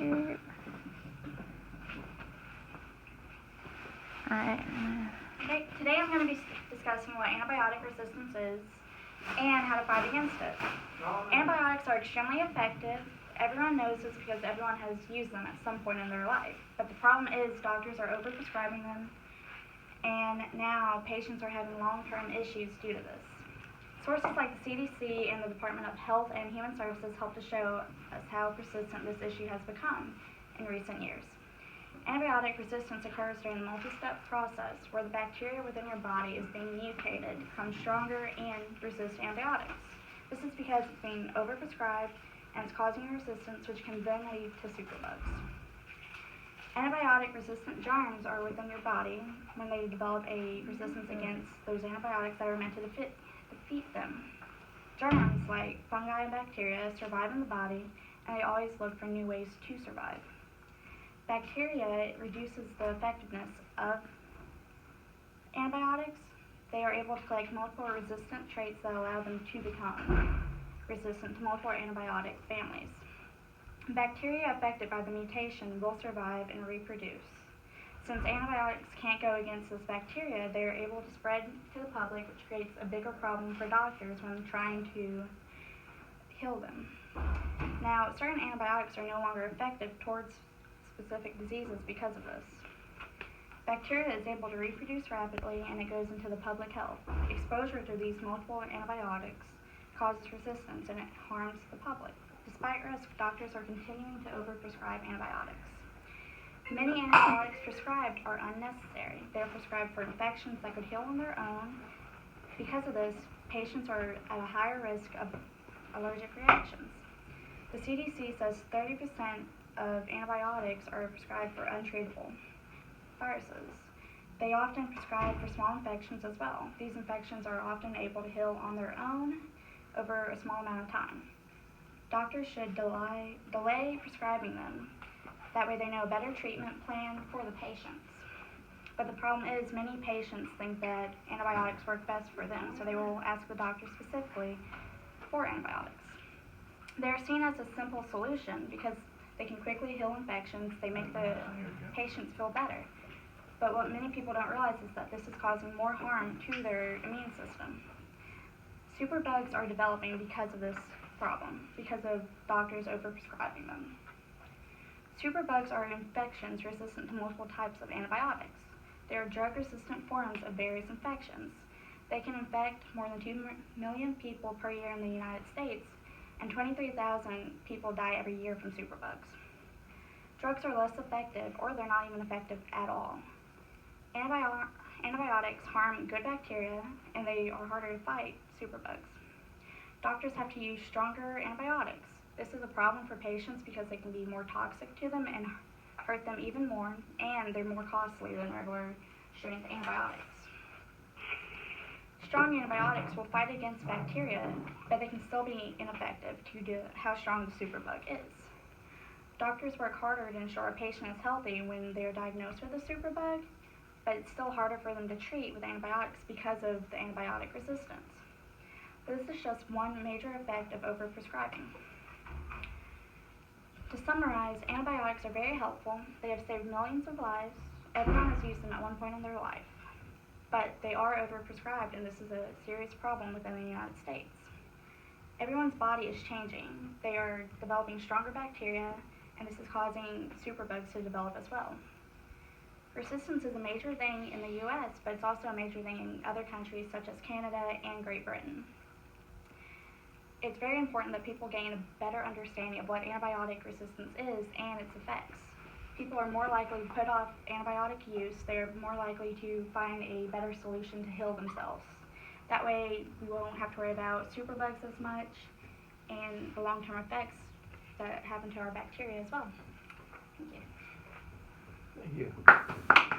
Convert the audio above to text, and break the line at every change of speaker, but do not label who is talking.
here. Alright.
Today I'm going to be discussing what antibiotic resistance is and how to fight against it. Antibiotics are extremely effective. Everyone knows this because everyone has used them at some point in their life. But the problem is doctors are overprescribing them, and now patients are having long-term issues due to this. Sources like the CDC and the Department of Health and Human Services help to show us how persistent this issue has become in recent years. Antibiotic resistance occurs during the multi-step process where the bacteria within your body is being mutated to become stronger and resist antibiotics. This is because it's being overprescribed and it's causing resistance, which can then lead to superbugs. Antibiotic-resistant germs are within your body when they develop a resistance against those antibiotics that are meant to defeat them. Germs, like fungi and bacteria, survive in the body, and they always look for new ways to survive. Bacteria reduces the effectiveness of antibiotics. They are able to collect multiple resistant traits that allow them to become resistant to multiple antibiotic families. Bacteria affected by the mutation will survive and reproduce. Since antibiotics can't go against this bacteria, they are able to spread to the public, which creates a bigger problem for doctors when trying to heal them. Now, certain antibiotics are no longer effective towards specific diseases because of this. Bacteria is able to reproduce rapidly, and it goes into the public health. Exposure to these multiple antibiotics causes resistance, and it harms the public. Despite risk, doctors are continuing to overprescribe antibiotics. Many antibiotics prescribed are unnecessary. They are prescribed for infections that could heal on their own. Because of this, patients are at a higher risk of allergic reactions. The CDC says 30% of antibiotics are prescribed for untreatable viruses. They often prescribe for small infections as well. These infections are often able to heal on their own over a small amount of time. Doctors should delay prescribing them. That way they know a better treatment plan for the patients. But the problem is many patients think that antibiotics work best for them, so they will ask the doctor specifically for antibiotics. They are seen as a simple solution because they can quickly heal infections. They make the patients feel better. But what many people don't realize is that this is causing more harm to their immune system. Superbugs are developing because of this problem, because of doctors overprescribing them. Superbugs are infections resistant to multiple types of antibiotics. They are drug-resistant forms of various infections. They can infect more than 2 million people per year in the United States, and 23,000 people die every year from superbugs. Drugs are less effective, or they're not even effective at all. Antibiotics harm good bacteria, and they are harder to fight superbugs. Doctors have to use stronger antibiotics. This is a problem for patients because they can be more toxic to them and hurt them even more, and they're more costly than regular strength antibiotics. Strong antibiotics will fight against bacteria, but they can still be ineffective due to how strong the superbug is. Doctors work harder to ensure a patient is healthy when they are diagnosed with a superbug, but it's still harder for them to treat with antibiotics because of the antibiotic resistance. This is just one major effect of overprescribing. To summarize, antibiotics are very helpful. They have saved millions of lives. Everyone has used them at one point in their life. But they are overprescribed, and this is a serious problem within the United States. Everyone's body is changing. They are developing stronger bacteria, and this is causing superbugs to develop as well. Resistance is a major thing in the US, but it's also a major thing in other countries such as Canada and Great Britain. It's very important that people gain a better understanding of what antibiotic resistance is and its effects. People are more likely to put off antibiotic use. They're more likely to find a better solution to heal themselves. That way we won't have to worry about superbugs as much and the long-term effects that happen to our bacteria as well. Thank you.
Thank you.